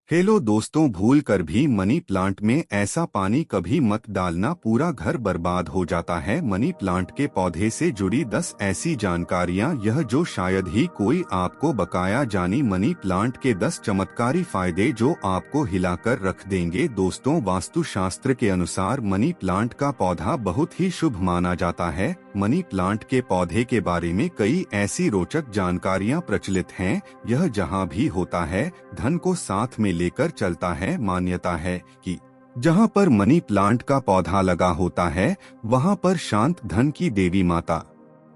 Hello दोस्तों, भूल कर भी मनी प्लांट में ऐसा पानी कभी मत डालना, पूरा घर बर्बाद हो जाता है। मनी प्लांट के पौधे से जुड़ी 10 ऐसी जानकारियां यह जो शायद ही कोई आपको बकाया जानी। मनी प्लांट के 10 चमत्कारी फायदे जो आपको हिलाकर रख देंगे। दोस्तों, वास्तुशास्त्र के अनुसार मनी प्लांट का पौधा बहुत ही शुभ माना जाता है। मनी प्लांट के पौधे के बारे में कई ऐसी रोचक जानकारियां प्रचलित हैं। यह जहां भी होता है धन को साथ में लेकर चलता है। मान्यता है कि जहां पर मनी प्लांट का पौधा लगा होता है वहां पर शांत धन की देवी माता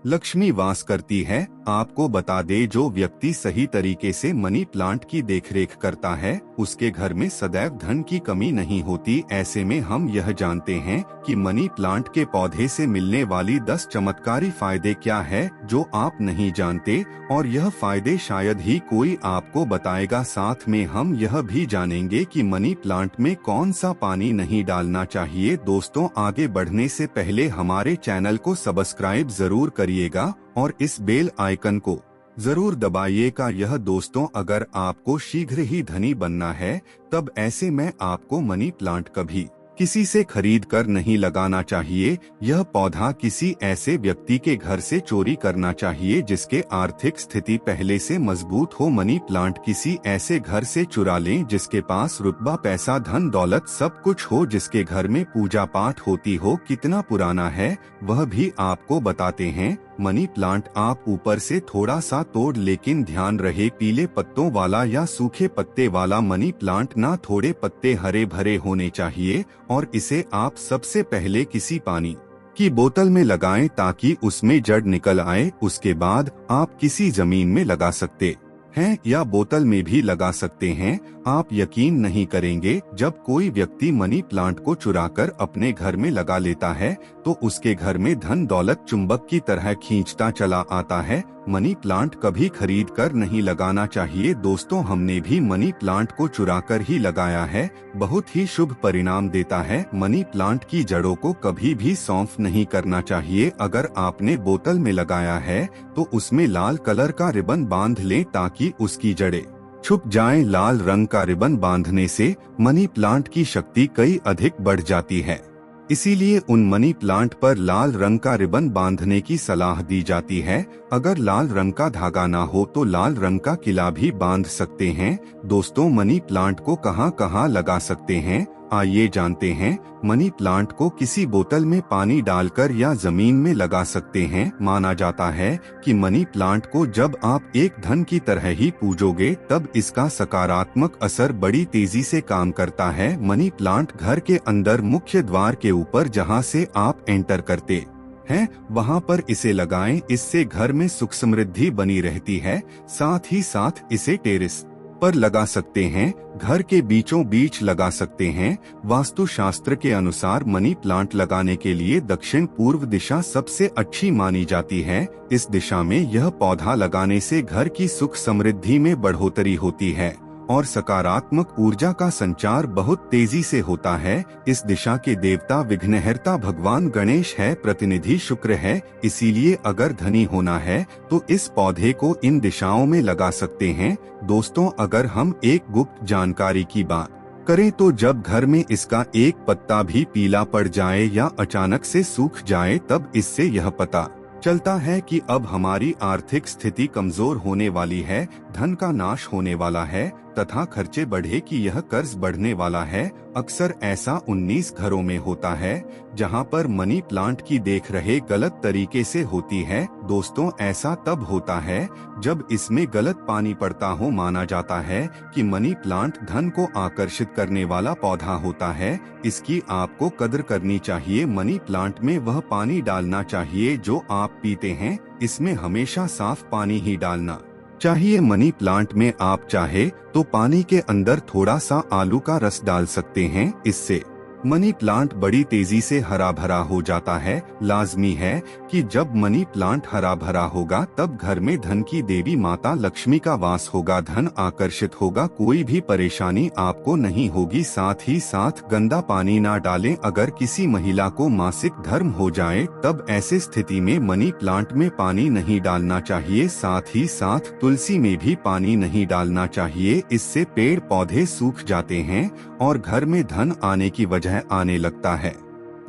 लक्ष्मी वास करती है। आपको बता दे, जो व्यक्ति सही तरीके से मनी प्लांट की देखरेख करता है उसके घर में सदैव धन की कमी नहीं होती। ऐसे में हम यह जानते हैं कि मनी प्लांट के पौधे से मिलने वाली 10 चमत्कारी फायदे क्या है जो आप नहीं जानते, और यह फायदे शायद ही कोई आपको बताएगा। साथ में हम यह भी जानेंगे कि मनी प्लांट में कौन सा पानी नहीं डालना चाहिए। दोस्तों, आगे बढ़ने से पहले हमारे चैनल को सब्सक्राइब जरूर करिएगा और इस बेल आइकन को जरूर दबाइएगा। यह दोस्तों, अगर आपको शीघ्र ही धनी बनना है तब ऐसे में आपको मनी प्लांट कभी किसी से खरीद कर नहीं लगाना चाहिए। यह पौधा किसी ऐसे व्यक्ति के घर से चोरी करना चाहिए जिसके आर्थिक स्थिति पहले से मजबूत हो। मनी प्लांट किसी ऐसे घर से चुरा लें जिसके पास रुतबा, पैसा, धन दौलत सब कुछ हो, जिसके घर में पूजा पाठ होती हो। कितना पुराना है वह भी आपको बताते हैं। मनी प्लांट आप ऊपर से थोड़ा सा तोड़, लेकिन ध्यान रहे पीले पत्तों वाला या सूखे पत्ते वाला मनी प्लांट ना, थोड़े पत्ते हरे भरे होने चाहिए। और इसे आप सबसे पहले किसी पानी की बोतल में लगाएं ताकि उसमें जड़ निकल आए। उसके बाद आप किसी जमीन में लगा सकते हैं या बोतल में भी लगा सकते हैं। आप यकीन नहीं करेंगे, जब कोई व्यक्ति मनी प्लांट को चुराकर अपने घर में लगा लेता है तो उसके घर में धन दौलत चुंबक की तरह खींचता चला आता है। मनी प्लांट कभी खरीद कर नहीं लगाना चाहिए। दोस्तों, हमने भी मनी प्लांट को चुराकर ही लगाया है, बहुत ही शुभ परिणाम देता है। मनी प्लांट की जड़ों को कभी भी सौंफ नहीं करना चाहिए। अगर आपने बोतल में लगाया है तो उसमें लाल कलर का रिबन बांध लें ताकि उसकी जड़ें छुप जाएं। लाल रंग का रिबन बांधने से मनी प्लांट की शक्ति कई अधिक बढ़ जाती है, इसीलिए उन मनी प्लांट पर लाल रंग का रिबन बांधने की सलाह दी जाती है। अगर लाल रंग का धागा ना हो तो लाल रंग का किला भी बांध सकते हैं। दोस्तों, मनी प्लांट को कहां कहां लगा सकते हैं, आइए जानते हैं। मनी प्लांट को किसी बोतल में पानी डालकर या जमीन में लगा सकते हैं। माना जाता है कि मनी प्लांट को जब आप एक धन की तरह ही पूजोगे तब इसका सकारात्मक असर बड़ी तेजी से काम करता है। मनी प्लांट घर के अंदर मुख्य द्वार के ऊपर जहां से आप एंटर करते हैं वहां पर इसे लगाएं। इससे घर में सुख समृद्धि बनी रहती है। साथ ही साथ इसे टेरेस पर लगा सकते हैं, घर के बीचों बीच लगा सकते हैं। वास्तुशास्त्र के अनुसार मनी प्लांट लगाने के लिए दक्षिण पूर्व दिशा सबसे अच्छी मानी जाती है। इस दिशा में यह पौधा लगाने से घर की सुख समृद्धि में बढ़ोतरी होती है और सकारात्मक ऊर्जा का संचार बहुत तेजी से होता है। इस दिशा के देवता विघ्नहर्ता भगवान गणेश है, प्रतिनिधि शुक्र है। इसीलिए अगर धनी होना है तो इस पौधे को इन दिशाओं में लगा सकते हैं। दोस्तों, अगर हम एक गुप्त जानकारी की बात करें तो जब घर में इसका एक पत्ता भी पीला पड़ जाए या अचानक से सूख जाए तब इससे यह पता चलता है कि अब हमारी आर्थिक स्थिति कमजोर होने वाली है, धन का नाश होने वाला है तथा खर्चे बढ़े कि यह कर्ज बढ़ने वाला है। अक्सर ऐसा 19 घरों में होता है जहां पर मनी प्लांट की देख रहे गलत तरीके से होती है। दोस्तों, ऐसा तब होता है जब इसमें गलत पानी पड़ता हो। माना जाता है कि मनी प्लांट धन को आकर्षित करने वाला पौधा होता है, इसकी आपको कद्र करनी चाहिए। मनी प्लांट में वह पानी डालना चाहिए जो आप पीते हैं, इसमें हमेशा साफ पानी ही डालना चाहिए। मनी प्लांट में आप चाहे तो पानी के अंदर थोड़ा सा आलू का रस डाल सकते हैं, इससे मनी प्लांट बड़ी तेजी से हरा भरा हो जाता है। लाजमी है कि जब मनी प्लांट हरा भरा होगा तब घर में धन की देवी माता लक्ष्मी का वास होगा, धन आकर्षित होगा, कोई भी परेशानी आपको नहीं होगी। साथ ही साथ गंदा पानी ना डालें। अगर किसी महिला को मासिक धर्म हो जाए तब ऐसे स्थिति में मनी प्लांट में पानी नहीं डालना चाहिए। साथ ही साथ तुलसी में भी पानी नहीं डालना चाहिए, इससे पेड़ पौधे सूख जाते हैं और घर में धन आने की वजह आने लगता है।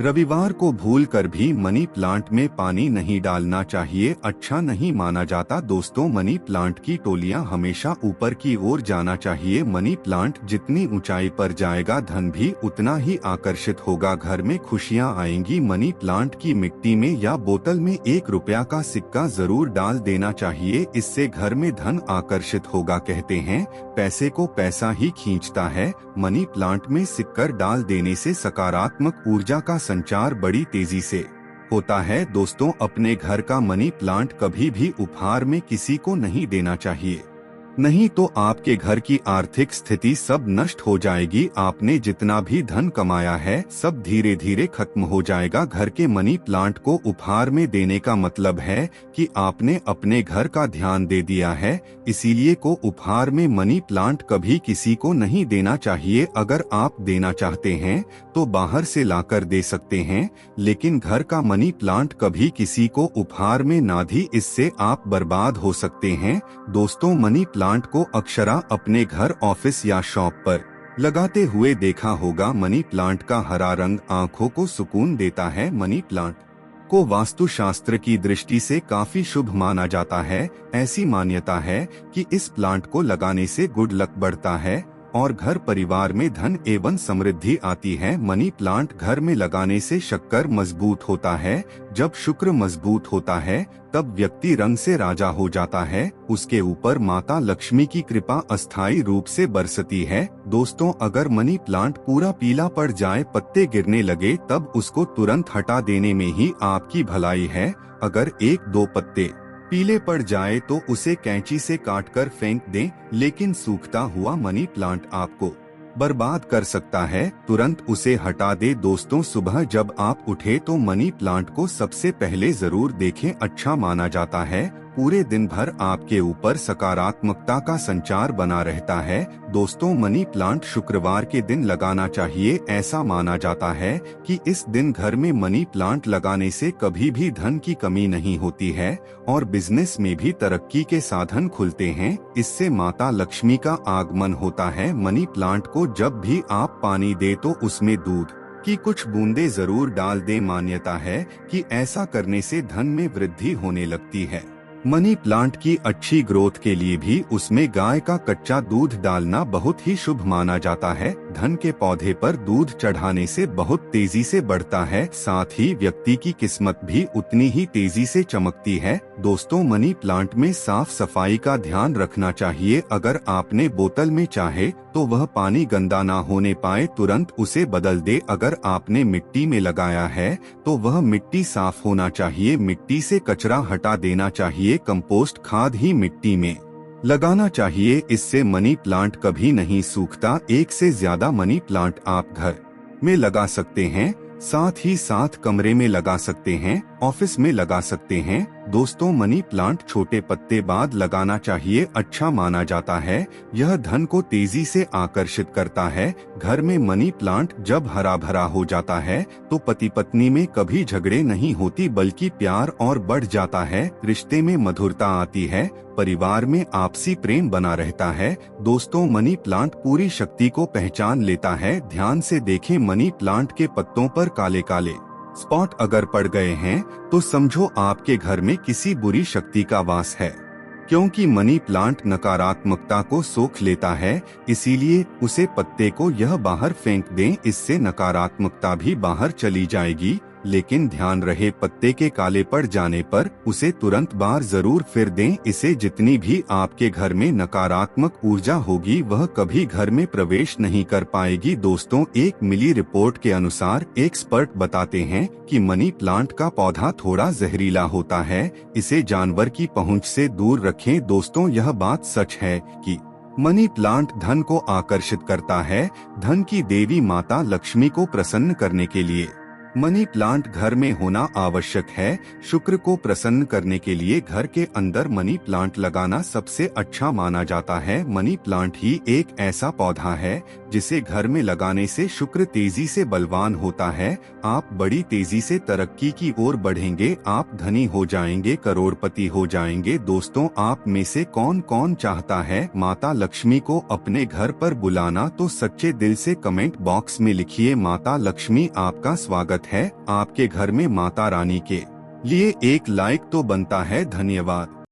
रविवार को भूलकर भी मनी प्लांट में पानी नहीं डालना चाहिए, अच्छा नहीं माना जाता। दोस्तों, मनी प्लांट की टोलियां हमेशा ऊपर की ओर जाना चाहिए। मनी प्लांट जितनी ऊंचाई पर जाएगा धन भी उतना ही आकर्षित होगा, घर में खुशियां आएंगी। मनी प्लांट की मिट्टी में या बोतल में 1 रुपया का सिक्का जरूर डाल देना चाहिए, इससे घर में धन आकर्षित होगा। कहते हैं पैसे को पैसा ही खींचता है। मनी प्लांट में सिक्कर डाल देने से सकारात्मक ऊर्जा का संचार बड़ी तेजी से होता है। दोस्तों, अपने घर का मनी प्लांट कभी भी उपहार में किसी को नहीं देना चाहिए, नहीं तो आपके घर की आर्थिक स्थिति सब नष्ट हो जाएगी। आपने जितना भी धन कमाया है सब धीरे धीरे खत्म हो जाएगा। घर के मनी प्लांट को उपहार में देने का मतलब है कि आपने अपने घर का ध्यान दे दिया है, इसीलिए को उपहार में मनी प्लांट कभी किसी को नहीं देना चाहिए। अगर आप देना चाहते हैं तो बाहर से लाकर दे सकते हैं, लेकिन घर का मनी प्लांट कभी किसी को उपहार में ना दी, इससे आप बर्बाद हो सकते हैं। दोस्तों, मनी प्लांट को अक्सरा अपने घर, ऑफिस या शॉप पर लगाते हुए देखा होगा। मनी प्लांट का हरा रंग आंखों को सुकून देता है। मनी प्लांट को वास्तुशास्त्र की दृष्टि से काफी शुभ माना जाता है। ऐसी मान्यता है कि इस प्लांट को लगाने से गुड लक बढ़ता है और घर परिवार में धन एवं समृद्धि आती है। मनी प्लांट घर में लगाने से शक्कर मजबूत होता है। जब शुक्र मजबूत होता है तब व्यक्ति रंग से राजा हो जाता है। उसके ऊपर माता लक्ष्मी की कृपा अस्थायी रूप से बरसती है। दोस्तों, अगर मनी प्लांट पूरा पीला पड़ जाए, पत्ते गिरने लगे, तब उसको तुरंत हटा देने में ही आपकी भलाई है। अगर 1-2 पत्ते पीले पड़ जाए तो उसे कैंची से काटकर फेंक दें, लेकिन सूखता हुआ मनी प्लांट आपको बर्बाद कर सकता है, तुरंत उसे हटा दे। दोस्तों, सुबह जब आप उठे तो मनी प्लांट को सबसे पहले जरूर देखें, अच्छा माना जाता है। पूरे दिन भर आपके ऊपर सकारात्मकता का संचार बना रहता है। दोस्तों, मनी प्लांट शुक्रवार के दिन लगाना चाहिए। ऐसा माना जाता है कि इस दिन घर में मनी प्लांट लगाने से कभी भी धन की कमी नहीं होती है और बिजनेस में भी तरक्की के साधन खुलते हैं। इससे माता लक्ष्मी का आगमन होता है। मनी प्लांट को जब भी आप पानी दे तो उसमें दूध की कुछ बूंदे जरूर डाल दे। मान्यता है कि ऐसा करने से धन में वृद्धि होने लगती है। मनी प्लांट की अच्छी ग्रोथ के लिए भी उसमें गाय का कच्चा दूध डालना बहुत ही शुभ माना जाता है। धन के पौधे पर दूध चढ़ाने से बहुत तेजी से बढ़ता है, साथ ही व्यक्ति की किस्मत भी उतनी ही तेजी से चमकती है। दोस्तों, मनी प्लांट में साफ सफाई का ध्यान रखना चाहिए। अगर आपने बोतल में चाहे तो वह पानी गंदा ना होने पाए, तुरंत उसे बदल दे। अगर आपने मिट्टी में लगाया है तो वह मिट्टी साफ होना चाहिए, मिट्टी से कचरा हटा देना चाहिए। कंपोस्ट खाद ही मिट्टी में लगाना चाहिए, इससे मनी प्लांट कभी नहीं सूखता। 1 से ज्यादा मनी प्लांट आप घर में लगा सकते हैं, साथ ही साथ कमरे में लगा सकते हैं, ऑफिस में लगा सकते हैं। दोस्तों, मनी प्लांट छोटे पत्ते बाद लगाना चाहिए, अच्छा माना जाता है। यह धन को तेजी से आकर्षित करता है। घर में मनी प्लांट जब हरा भरा हो जाता है तो पति पत्नी में कभी झगड़े नहीं होती, बल्कि प्यार और बढ़ जाता है। रिश्ते में मधुरता आती है, परिवार में आपसी प्रेम बना रहता है। दोस्तों, मनी प्लांट पूरी शक्ति को पहचान लेता है। ध्यान से देखें, मनी प्लांट के पत्तों पर काले काले स्पॉट अगर पड़ गए हैं तो समझो आपके घर में किसी बुरी शक्ति का वास है, क्योंकि मनी प्लांट नकारात्मकता को सोख लेता है। इसीलिए उसे पत्ते को यह बाहर फेंक दें, इससे नकारात्मकता भी बाहर चली जाएगी। लेकिन ध्यान रहे, पत्ते के काले पड़ जाने पर उसे तुरंत बाहर जरूर फिर दें। इसे जितनी भी आपके घर में नकारात्मक ऊर्जा होगी वह कभी घर में प्रवेश नहीं कर पाएगी। दोस्तों, एक मिली रिपोर्ट के अनुसार एक्सपर्ट बताते हैं कि मनी प्लांट का पौधा थोड़ा जहरीला होता है, इसे जानवर की पहुंच से दूर रखें। दोस्तों, यह बात सच है कि मनी प्लांट धन को आकर्षित करता है। धन की देवी माता लक्ष्मी को प्रसन्न करने के लिए मनी प्लांट घर में होना आवश्यक है। शुक्र को प्रसन्न करने के लिए घर के अंदर मनी प्लांट लगाना सबसे अच्छा माना जाता है। मनी प्लांट ही एक ऐसा पौधा है जिसे घर में लगाने से शुक्र तेजी से बलवान होता है। आप बड़ी तेजी से तरक्की की ओर बढ़ेंगे, आप धनी हो जाएंगे, करोड़पति हो जाएंगे। दोस्तों, आप में से कौन कौन चाहता है माता लक्ष्मी को अपने घर पर बुलाना? तो सच्चे दिल से कमेंट बॉक्स में लिखिए, माता लक्ष्मी आपका स्वागत है। आपके घर में माता रानी के लिए एक लाइक तो बनता है। धन्यवाद।